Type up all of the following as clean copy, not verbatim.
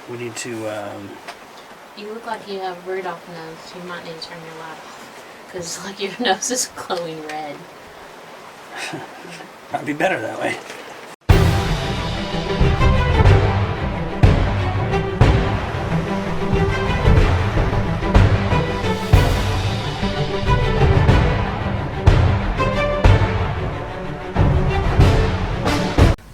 We need to... You look like you have a Rudolph nose. You might need to turn your light off. Because like your nose is glowing red. Might be better that way.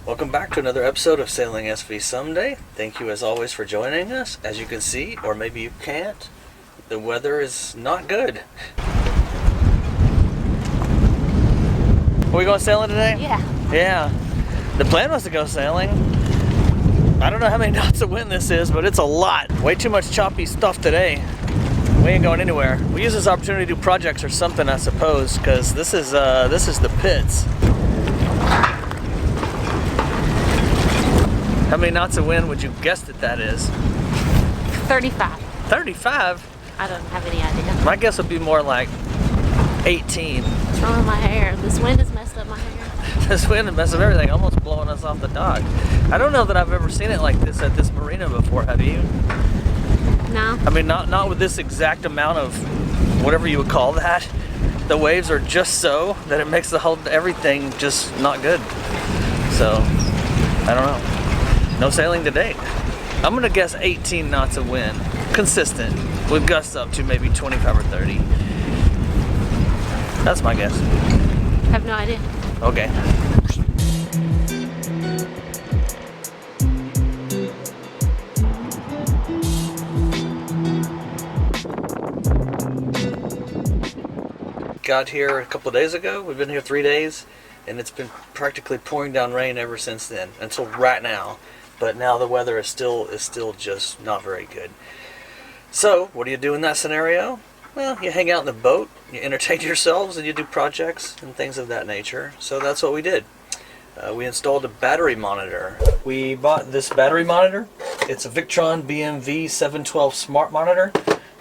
Welcome back to another episode of Sailing svSomeday. Thank you as always for joining us. As you can see, or maybe you can't, the weather is not good. Are we going sailing today? Yeah. Yeah. The plan was to go sailing. I don't know how many knots of wind this is, but it's a lot. Way too much choppy stuff today. We ain't going anywhere. We use this opportunity to do projects or something, I suppose, because this is the pits. How many knots of wind would you guess that is? 35. 35? I don't have any idea. My guess would be more like 18. What's wrong with my hair? This wind has messed up my hair. This wind has messed up everything, almost blowing us off the dock. I don't know that I've ever seen it like this at this marina before, have you? No. I mean, not with this exact amount of whatever you would call that. The waves are just so that it makes the whole everything just not good. So, I don't know. No sailing today. I'm gonna guess 18 knots of wind, consistent, with gusts up to maybe 25 or 30. That's my guess. Have no idea. Okay. Got here a couple of days ago. We've been here 3 days, and it's been practically pouring down rain ever since then, until right now. But now the weather is still just not very good. So, what do you do in that scenario? Well, you hang out in the boat, you entertain yourselves, and you do projects and things of that nature. So that's what we did. We installed a battery monitor. We bought this battery monitor. It's a Victron BMV-712 Smart Monitor.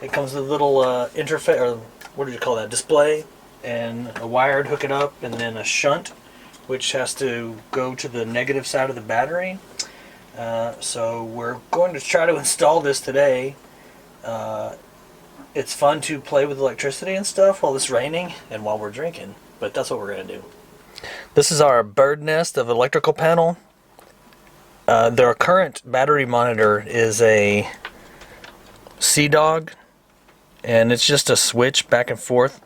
It comes with a little interface, or what do you call that, display, and a wire to hook it up, and then a shunt, which has to go to the negative side of the battery. So we're going to try to install this today. It's fun to play with electricity and stuff while it's raining and while we're drinking, but that's what we're going to do. This is our bird nest of electrical panel. Their current battery monitor is a Sea Dog, and it's just a switch back and forth.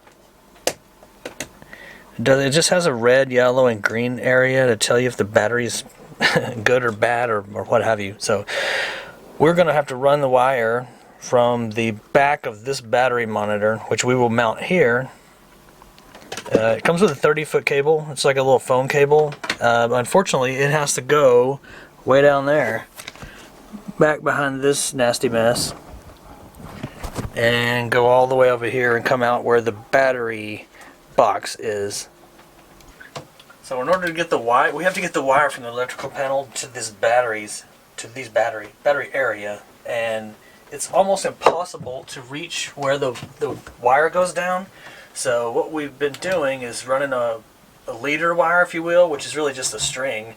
It just has a red, yellow, and green area to tell you if the battery's good or bad or what have you. So we're going to have to run the wire from the back of this battery monitor, which we will mount here. It comes with a 30-foot cable. It's like a little phone cable. Unfortunately, it has to go way down there, back behind this nasty mess, and go all the way over here and come out where the battery box is. So in order to get the wire, we have to get the wire from the electrical panel to this battery area, and it's almost impossible to reach where the wire goes down. So what we've been doing is running a leader wire, if you will, which is really just a string,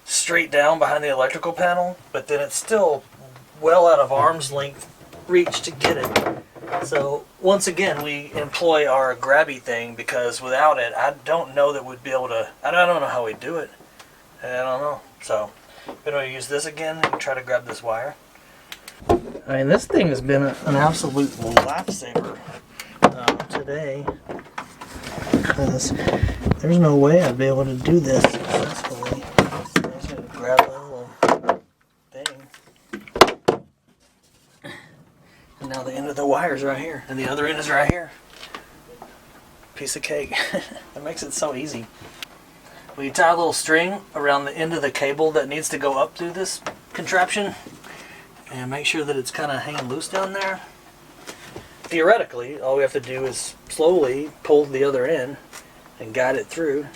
straight down behind the electrical panel, but then it's still well out of arm's length reach to get it. So once again, we employ our grabby thing, because without it, I don't know that we'd be able to, I don't know how we'd do it. I don't know. So we're going to use this again and try to grab this wire. I mean, this thing has been an absolute lifesaver today, because there's no way I'd be able to do this successfully. So I'm just going to grab a little thing. And now the end of the wire is right here, and the other end is right here. Piece of cake. That makes it so easy. We tie a little string around the end of the cable that needs to go up through this contraption, and make sure that it's kind of hanging loose down there. Theoretically, all we have to do is slowly pull the other end and guide it through.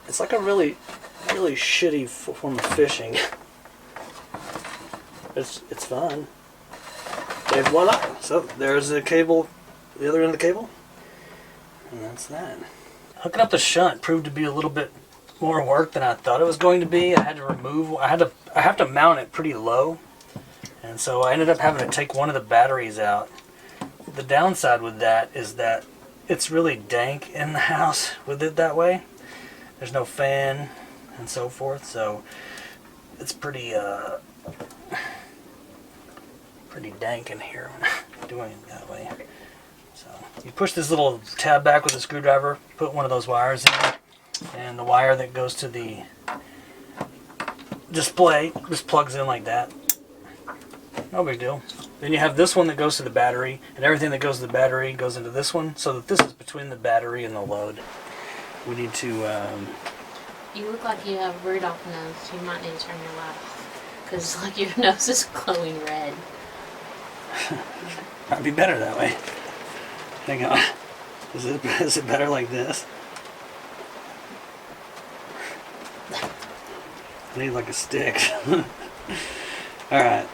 It's like a really shitty form of fishing. It's fun. And voila! So there's the cable, the other end of the cable, and that's that. Hooking up the shunt proved to be a little bit more work than I thought it was going to be. I have to mount it pretty low, and so I ended up having to take one of the batteries out. The downside with that is that it's really dank in the house with it that way. There's no fan and so forth, so it's pretty dank in here doing it that way. So you push this little tab back with a screwdriver, put one of those wires in, and the wire that goes to the display just plugs in like that. No big deal. Then you have this one that goes to the battery, and everything that goes to the battery goes into this one, so that this is between the battery and the load. We need to... You look like you have a Rudolph nose. You might need to turn your light off. Because, like, your nose is glowing red. Might be better that way. Hang on. Is it better like this? I need like a stick. Alright.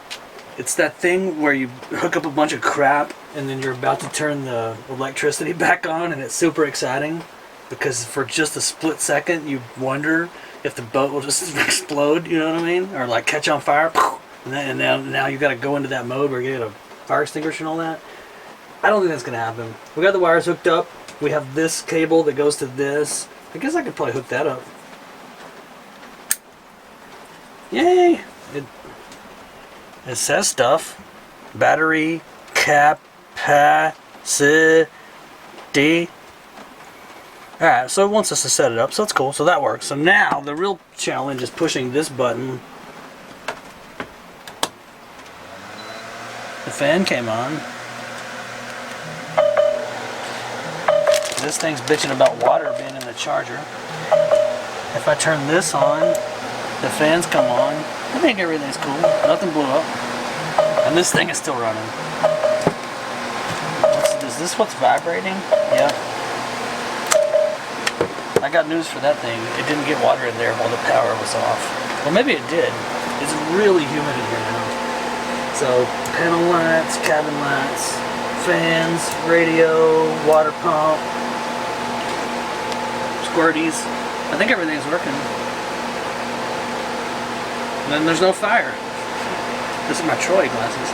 It's that thing where you hook up a bunch of crap and then you're about to turn the electricity back on, and it's super exciting because for just a split second you wonder if the boat will just explode, you know what I mean? Or like catch on fire. And now you got to go into that mode where you get a fire extinguisher and all that. I don't think that's going to happen. We got the wires hooked up. We have this cable that goes to this. I guess I could probably hook that up. Yay! It says stuff. Battery capacity. Alright, so it wants us to set it up, so that's cool. So that works. So now the real challenge is pushing this button. The fan came on. This thing's bitching about water being in the charger. If I turn this on, the fans come on. I think everything's cool. Nothing blew up. And this thing is still running. Is this what's vibrating? Yep. I got news for that thing. It didn't get water in there while the power was off. Well, maybe it did. It's really humid in here now. So, panel lights, cabin lights, fans, radio, water pump, squirties. I think everything's working. And then there's no fire. This is my Troy glasses.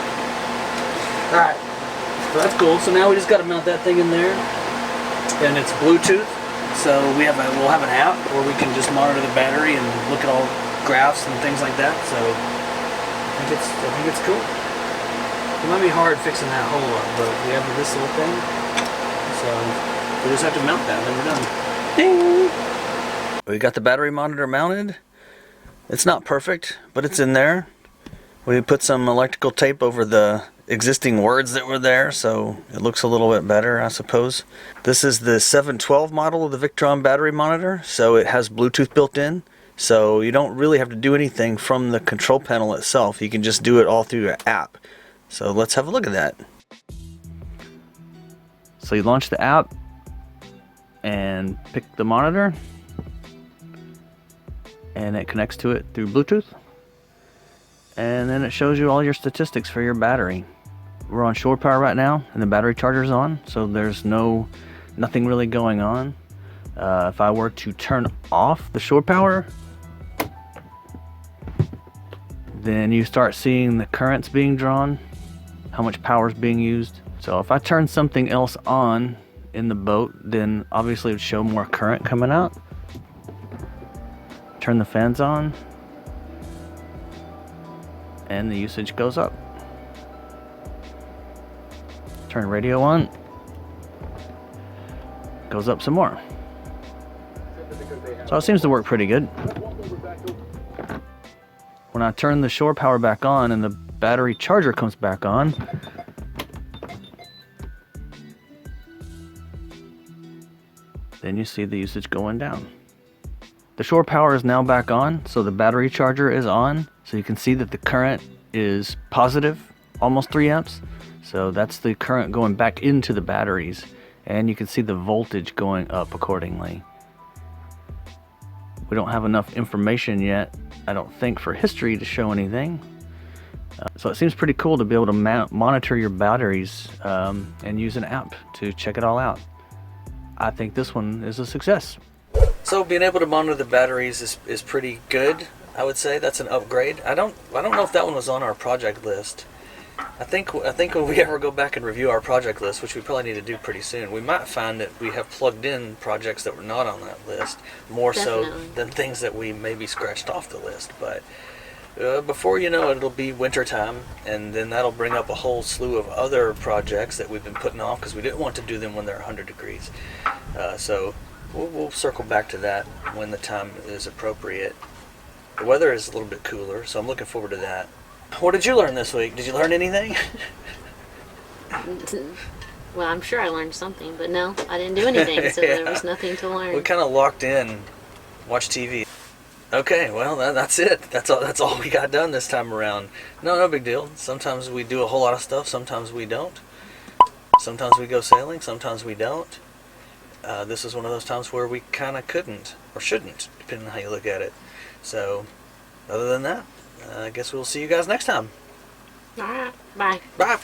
Alright, so that's cool. So now we just got to mount that thing in there. And it's Bluetooth. So we'll have an app where we can just monitor the battery and look at all graphs and things like that. So I think it's cool. It might be hard fixing that hole up, but we have this little thing. So we just have to mount that and then we're done. Ding! We got the battery monitor mounted. It's not perfect, but it's in there. We put some electrical tape over the existing words that were there, so it looks a little bit better, I suppose. This is the 712 model of the Victron battery monitor, so it has Bluetooth built in. So you don't really have to do anything from the control panel itself. You can just do it all through your app. So let's have a look at that. So you launch the app and pick the monitor, and it connects to it through Bluetooth, and then it shows you all your statistics for your battery. We're on shore power right now and the battery charger's on, so there's nothing really going on. If I were to turn off the shore power, then you start seeing the currents being drawn, how much power is being used. So if I turn something else on in the boat, then obviously it would show more current coming out. Turn the fans on and the usage goes up. Turn radio on, goes up some more. So it seems to work pretty good. When I turn the shore power back on and the battery charger comes back on, then you see the usage going down. The shore power is now back on, so the battery charger is on. So you can see that the current is positive, almost 3 amps. So that's the current going back into the batteries. And you can see the voltage going up accordingly. We don't have enough information yet, I don't think, for history to show anything. So it seems pretty cool to be able to monitor your batteries and use an app to check it all out. I think this one is a success. So being able to monitor the batteries is pretty good. I would say that's an upgrade. I don't know if that one was on our project list. I think when we ever go back and review our project list, which we probably need to do pretty soon, we might find that we have plugged in projects that were not on that list, more Definitely. so than things that we maybe scratched off the list. But before you know it, it'll be winter time, and then that'll bring up a whole slew of other projects that we've been putting off because we didn't want to do them when they're 100 degrees. So we'll circle back to that when the time is appropriate. The weather is a little bit cooler, so I'm looking forward to that. What did you learn this week? Did you learn anything? Well, I'm sure I learned something, but no, I didn't do anything, so Yeah. there was nothing to learn. We kind of locked in, watched TV. Okay, well that's it. That's all we got done this time around. No big deal. Sometimes we do a whole lot of stuff. Sometimes we don't. Sometimes we go sailing. Sometimes we don't. This is one of those times where we kind of couldn't or shouldn't, depending on how you look at it. So, other than that, I guess we'll see you guys next time. All right, bye. Bye.